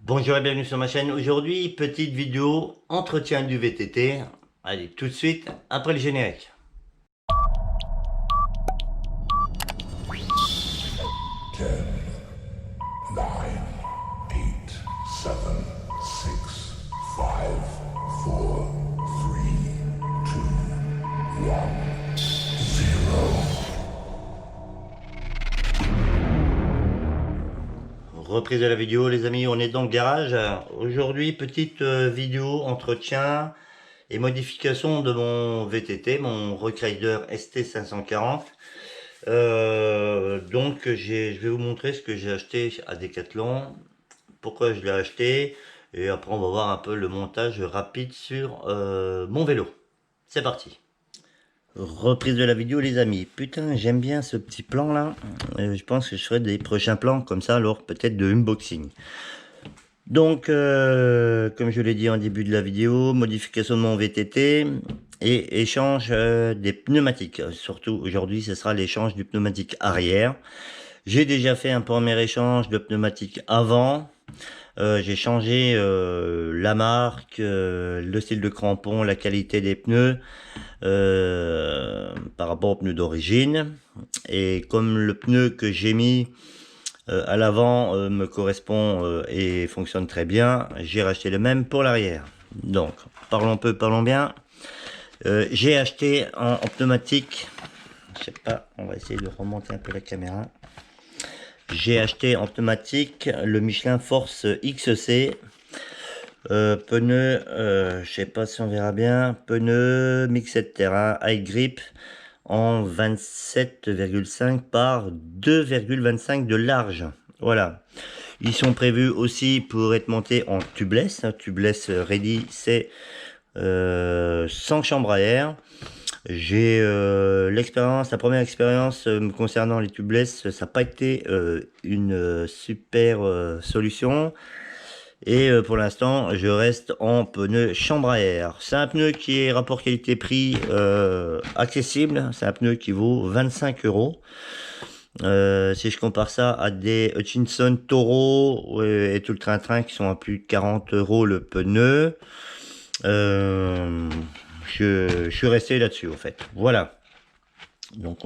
Bonjour et bienvenue sur ma chaîne. Aujourd'hui, petite vidéo entretien du VTT. Allez, tout de suite, après le générique. Ten, nine, eight, seven, six, five, four, three, two, one, zero. Reprise de la vidéo, les amis, on est dans le garage. Aujourd'hui, petite vidéo entretien et modification de mon VTT, mon Rockrider ST540. Donc, je vais vous montrer ce que j'ai acheté à Decathlon, pourquoi je l'ai acheté, et après on va voir un peu le montage rapide sur mon vélo. C'est parti. Reprise de la vidéo, les amis. Putain, j'aime bien ce petit plan là. Je pense que je ferai des prochains plans comme ça, alors peut-être de unboxing. Donc, comme je l'ai dit en début de la vidéo, modification de mon VTT et échange des pneumatiques. Surtout aujourd'hui, ce sera l'échange du pneumatique arrière. J'ai déjà fait un premier échange de pneumatique avant. J'ai changé la marque, le style de crampon, la qualité des pneus par rapport aux pneus d'origine. Et comme le pneu que j'ai mis à l'avant me correspond et fonctionne très bien, j'ai racheté le même pour l'arrière. Donc, parlons peu, parlons bien. J'ai acheté en pneumatique, je sais pas, on va essayer de remonter un peu la caméra. J'ai acheté en pneumatique le Michelin Force XC. Pneu, je sais pas si on verra bien, pneu Mixed Terrain High Grip en 27,5 par 2,25 de large. Voilà. Ils sont prévus aussi pour être montés en tubeless. Tubeless ready, c'est sans chambre à air. J'ai l'expérience, la première expérience me concernant les tubeless, ça n'a pas été une super solution. Et pour l'instant, je reste en pneu chambre à air. C'est un pneu qui est rapport qualité-prix accessible. C'est un pneu qui vaut 25 €. Si je compare ça à des Hutchinson Toro et tout le train-train qui sont à plus de 40 € le pneu, je suis resté là-dessus en fait. Voilà. Donc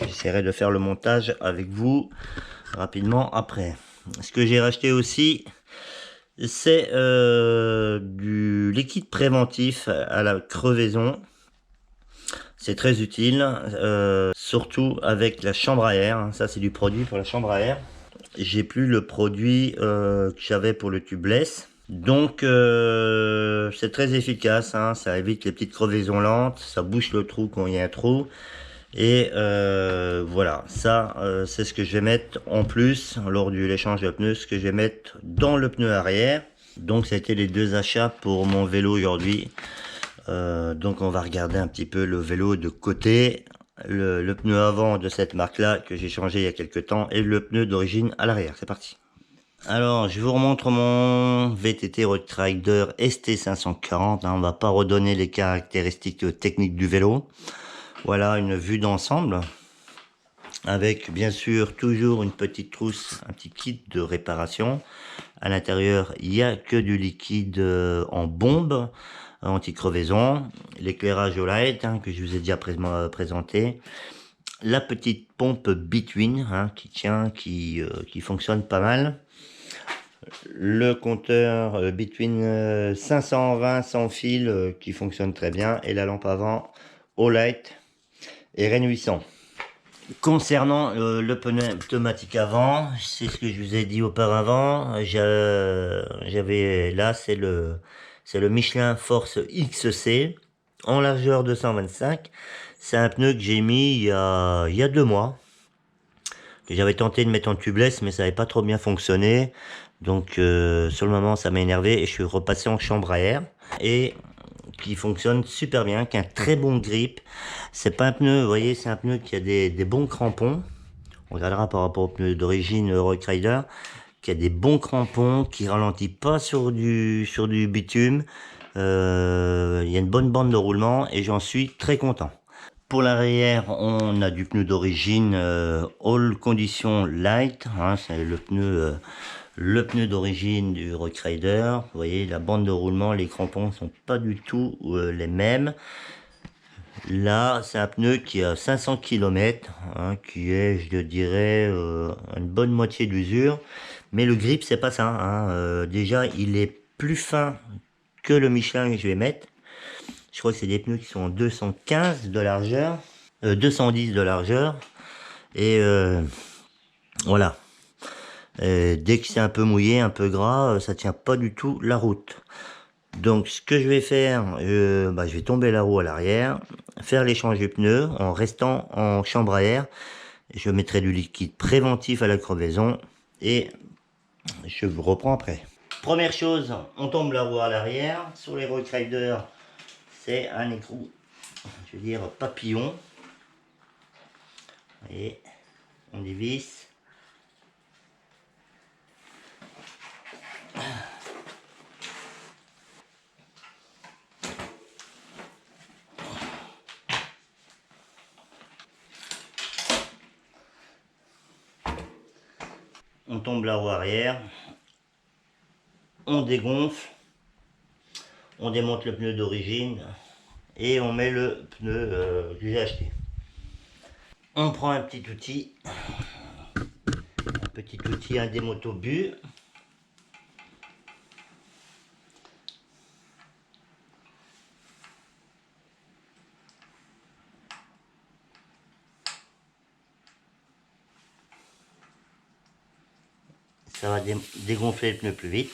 j'essaierai de faire le montage avec vous rapidement après. Ce que j'ai racheté aussi, c'est du liquide préventif à la crevaison. C'est très utile, surtout avec la chambre à air. Ça, c'est du produit pour la chambre à air. J'ai plus le produit que j'avais pour le tubeless. Donc, c'est très efficace. Ça évite les petites crevaisons lentes. Ça bouche le trou quand il y a un trou. Et voilà, ça c'est ce que je vais mettre en plus lors de l'échange de pneus, ce que je vais mettre dans le pneu arrière. Donc ça a été les deux achats pour mon vélo aujourd'hui. Donc on va regarder un petit peu le vélo de côté, le pneu avant de cette marque là que j'ai changé il y a quelques temps et le pneu d'origine à l'arrière. C'est parti. Alors je vous remontre mon VTT Rockrider ST540. On va pas redonner les caractéristiques techniques du vélo. Voilà une vue d'ensemble avec bien sûr toujours une petite trousse, un petit kit de réparation. À l'intérieur, il n'y a que du liquide en bombe anti-crevaison, l'éclairage au light que je vous ai déjà présenté, la petite pompe Between qui tient, qui fonctionne pas mal. Le compteur Between 520 sans fil qui fonctionne très bien et la lampe avant au light et REN 800. Concernant le pneumatique avant, c'est ce que je vous ai dit auparavant, j'avais là c'est le Michelin Force XC en largeur 225. C'est un pneu que j'ai mis il y a 2 mois, que j'avais tenté de mettre en tubeless mais ça n'avait pas trop bien fonctionné. Donc sur le moment ça m'a énervé et je suis repassé en chambre à air et qui fonctionne super bien, qui a un très bon grip. C'est pas un pneu, vous voyez, c'est un pneu qui a des bons crampons. On regardera par rapport au pneu d'origine Rockrider, qui a des bons crampons, qui ralentit pas sur du bitume. Il y a une bonne bande de roulement et j'en suis très content. Pour l'arrière, on a du pneu d'origine All Condition Light. C'est le pneu le pneu d'origine du Rock Rider. Vous voyez, la bande de roulement, les crampons sont pas du tout les mêmes. Là, c'est un pneu qui a 500 km, hein, qui est, je dirais, une bonne moitié d'usure. Mais le grip, c'est pas ça, hein. Déjà, il est plus fin que le Michelin que je vais mettre. Je crois que c'est des pneus qui sont en 215 de largeur, 210 de largeur. Et voilà. Dès que c'est un peu mouillé, un peu gras, ça tient pas du tout la route. Donc ce que je vais faire, je vais tomber la roue à l'arrière, faire l'échange du pneu en restant en chambre à air. Je mettrai du liquide préventif à la crevaison et je vous reprends après. Première chose, on tombe la roue à l'arrière. Sur les Rock Rider, c'est un écrou, je veux dire papillon. Et on dévisse. On tombe la roue arrière, on dégonfle, on démonte le pneu d'origine et on met le pneu que j'ai acheté. On prend un petit outil, un démotobus. Ça va dégonfler le pneu plus vite.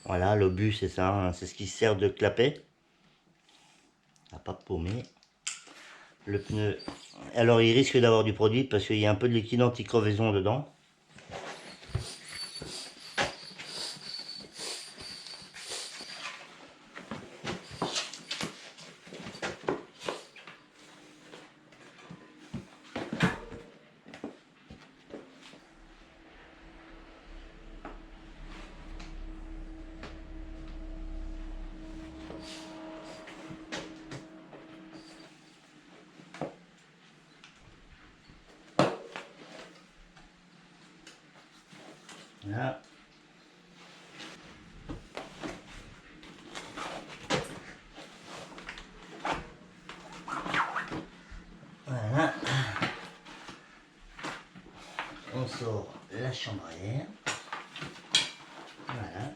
Voilà, l'obus c'est ça, hein, c'est ce qui sert de clapet. À pas paumer. Le pneu, alors il risque d'avoir du produit parce qu'il y a un peu de liquide anti-crevaison dedans. Voilà. Voilà. On sort la chambre à air. Voilà.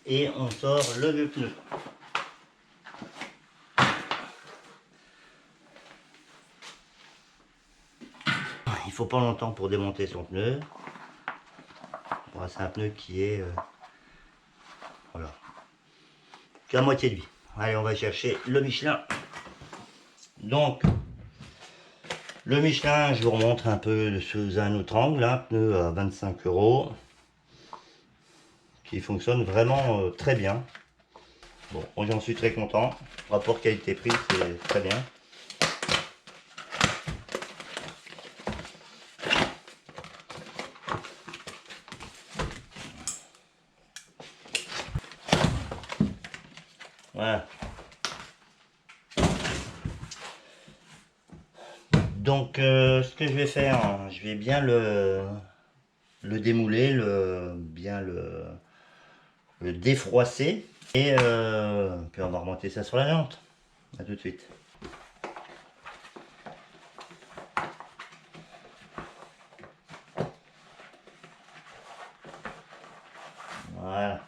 Et on sort le vieux pneu. Il faut pas longtemps pour démonter son pneu. Voilà, c'est un pneu qui est voilà, qui a moitié de vie. Allez, on va chercher le Michelin. Donc le Michelin, je vous remontre un peu sous un autre angle, un pneu à 25 € qui fonctionne vraiment très bien. Bon, j'en suis très content. Rapport qualité-prix, c'est très bien. Voilà. Donc, ce que je vais faire, je vais bien le démouler, bien le défroisser. Et puis on va remonter ça sur la jante. A tout de suite. Voilà.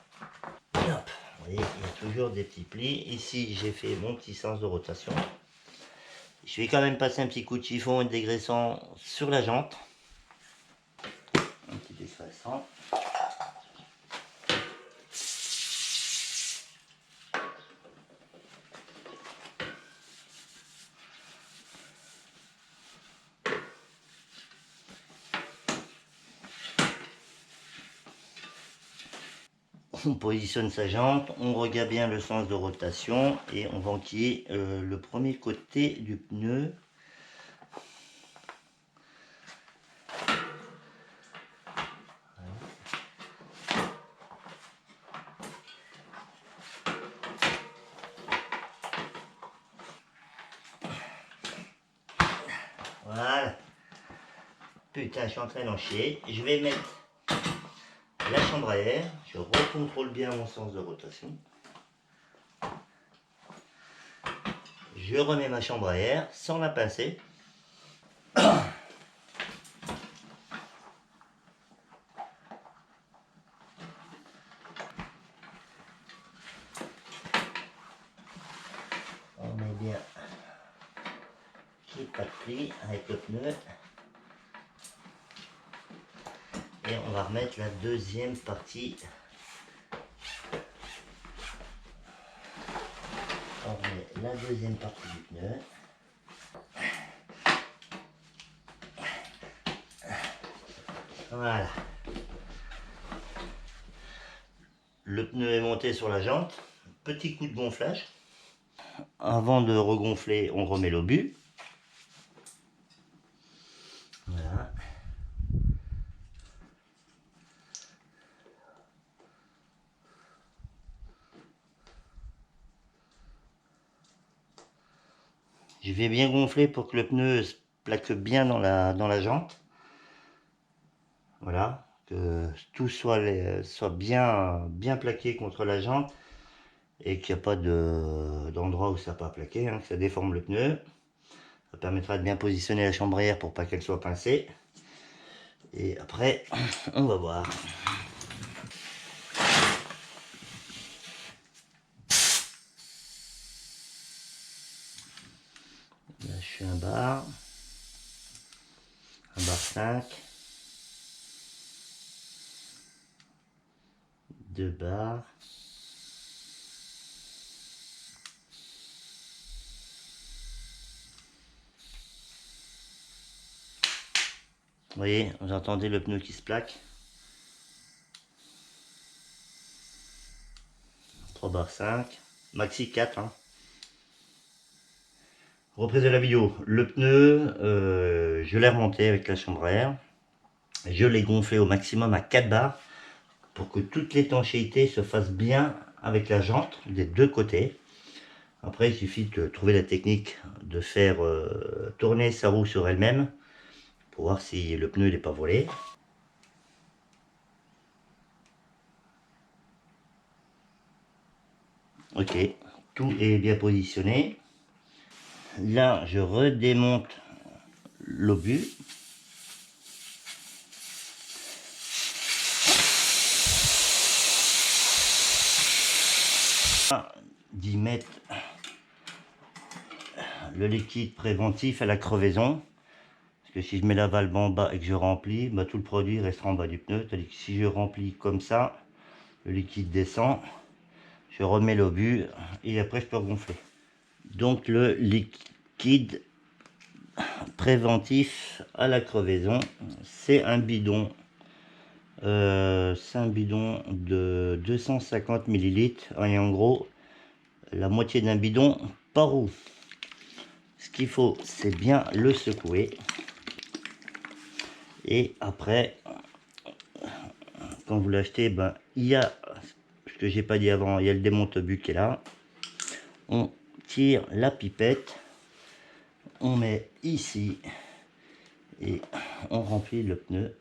Hop. Vous voyez, il y a toujours des petits plis. Ici, j'ai fait mon petit sens de rotation. Je vais quand même passer un petit coup de chiffon et de dégraissant sur la jante. Un petit dégraissant. On positionne sa jante, on regarde bien le sens de rotation et on va enquiller le premier côté du pneu. Voilà. Putain, je suis en train d'en chier. Je vais mettre la chambre à air. Je recontrôle bien mon sens de rotation. Je remets ma chambre à air sans la pincer. On met bien qu'il n'y ait pas de pli avec le pneu. Et on va remettre la deuxième partie. On remet la deuxième partie du pneu. Voilà. Le pneu est monté sur la jante. Petit coup de gonflage. Avant de regonfler, on remet l'obus. Voilà. Je vais bien gonfler pour que le pneu se plaque bien dans la jante. Voilà, que tout soit bien plaqué contre la jante et qu'il n'y a pas d'endroit où ça n'a pas plaqué, hein, que ça déforme le pneu. Ça permettra de bien positionner la chambre à air pour pas qu'elle soit pincée. Et après, on va voir. Là, je fais un bar 5, 2 barres. Vous voyez, vous entendez le pneu qui se plaque. 3 barres 5, maxi 4. Hein. Reprise de la vidéo. Le pneu, je l'ai remonté avec la chambre à air. Je l'ai gonflé au maximum à 4 barres pour que toute l'étanchéité se fasse bien avec la jante des deux côtés. Après, il suffit de trouver la technique de faire tourner sa roue sur elle-même pour voir si le pneu n'est pas volé. Ok, tout est bien positionné. Là, je redémonte l'obus. D'y mettre le liquide préventif à la crevaison. Parce que si je mets la valve en bas et que je remplis, bah, tout le produit restera en bas du pneu. C'est-à-dire que si je remplis comme ça, le liquide descend, je remets l'obus et après je peux gonfler. Donc le liquide préventif à la crevaison, c'est un bidon. C'est un bidon de 250 ml. Et en gros, la moitié d'un bidon par roue. Ce qu'il faut, c'est bien le secouer. Et après, quand vous l'achetez, ben, il y a, ce que j'ai pas dit avant, il y a le démonte-obus qui est là. On tire la pipette, on met ici et on remplit le pneu.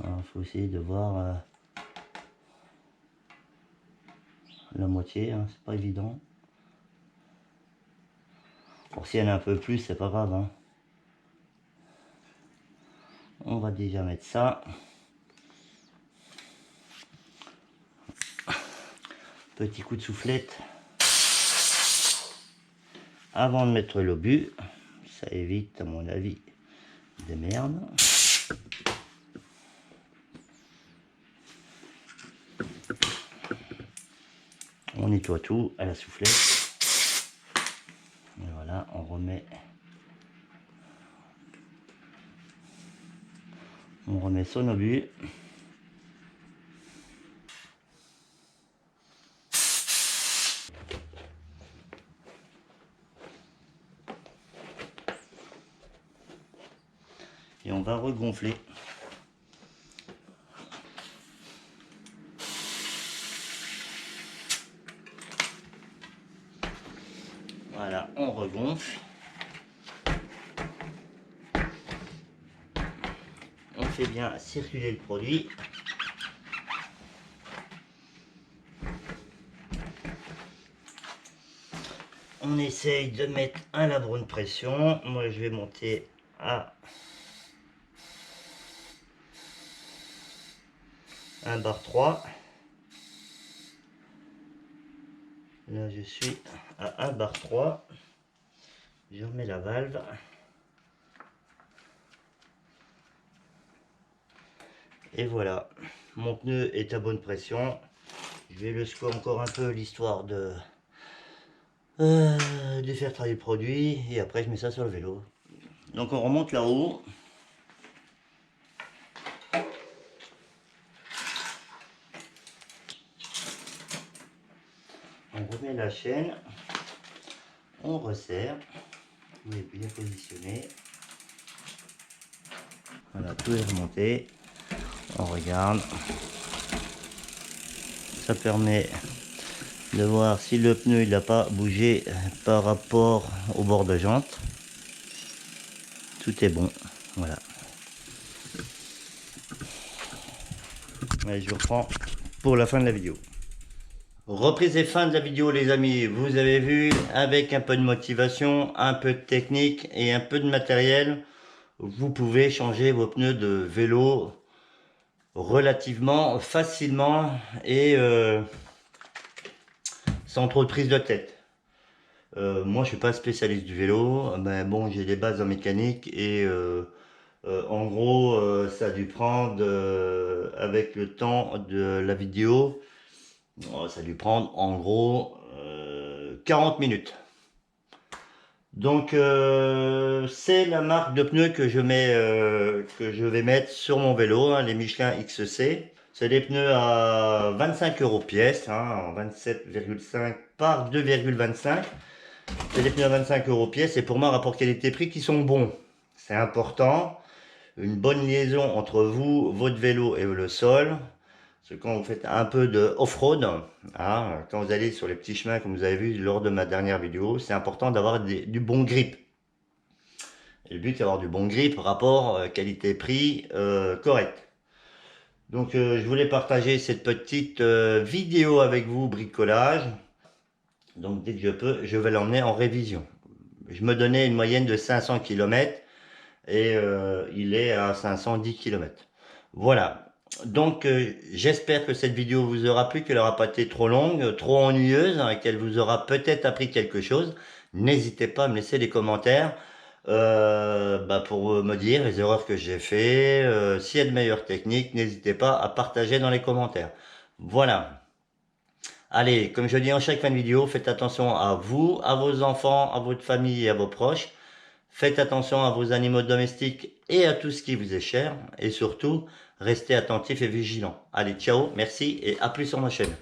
Il faut essayer de voir la moitié, hein, c'est pas évident. Pour si elle a un peu plus, c'est pas grave. Hein. On va déjà mettre ça. Petit coup de soufflette avant de mettre l'obus. Ça évite, à mon avis, des merdes. On nettoie tout à la soufflette. Et voilà, on remet son obus. Et on va regonfler. on regonfle. On fait bien circuler le produit. On essaye de mettre à la bonne pression. Moi, je vais monter à 1 bar 3. Là, je suis à 1 bar 3. Je remets la valve. Et voilà, mon pneu est à bonne pression. Je vais le secouer encore un peu, l'histoire de faire travailler le produit. Et après, je mets ça sur le vélo. Donc, on remonte là-haut. On remet la chaîne. On resserre. Tout est bien positionné. Voilà, tout est remonté. On regarde. Ça permet de voir si le pneu il n'a pas bougé par rapport au bord de jante. Tout est bon. Voilà. Allez, je vous reprends pour la fin de la vidéo. Reprise et fin de la vidéo les amis. Vous avez vu, avec un peu de motivation, un peu de technique et un peu de matériel, vous pouvez changer vos pneus de vélo relativement facilement et sans trop de prise de tête. Moi je suis pas spécialiste du vélo, mais bon j'ai des bases en mécanique et en gros ça a dû prendre avec le temps de la vidéo, ça a dû prendre en gros 40 minutes. Donc c'est la marque de pneus que je vais mettre sur mon vélo, hein, les Michelin XC. C'est des pneus à 25 € pièce, hein, en 27,5 par 2,25. C'est des pneus à 25 € pièce et pour moi rapport qualité-prix qui sont bons. C'est important. Une bonne liaison entre vous, votre vélo et le sol. Parce que quand vous faites un peu de off-road, hein, quand vous allez sur les petits chemins comme vous avez vu lors de ma dernière vidéo, c'est important d'avoir du bon grip. Et le but c'est d'avoir du bon grip, rapport qualité-prix correct. Donc je voulais partager cette petite vidéo avec vous, bricolage. Donc dès que je peux, je vais l'emmener en révision. Je me donnais une moyenne de 500 km et il est à 510 km. Voilà. Donc j'espère que cette vidéo vous aura plu, qu'elle n'aura pas été trop longue, trop ennuyeuse, hein, qu'elle vous aura peut-être appris quelque chose. N'hésitez pas à me laisser des commentaires pour me dire les erreurs que j'ai fait. S'il y a de meilleures techniques, n'hésitez pas à partager dans les commentaires. Voilà. Allez, comme je dis en chaque fin de vidéo, faites attention à vous, à vos enfants, à votre famille et à vos proches. Faites attention à vos animaux domestiques et à tout ce qui vous est cher. Et surtout, restez attentifs et vigilants. Allez, ciao, merci et à plus sur ma chaîne.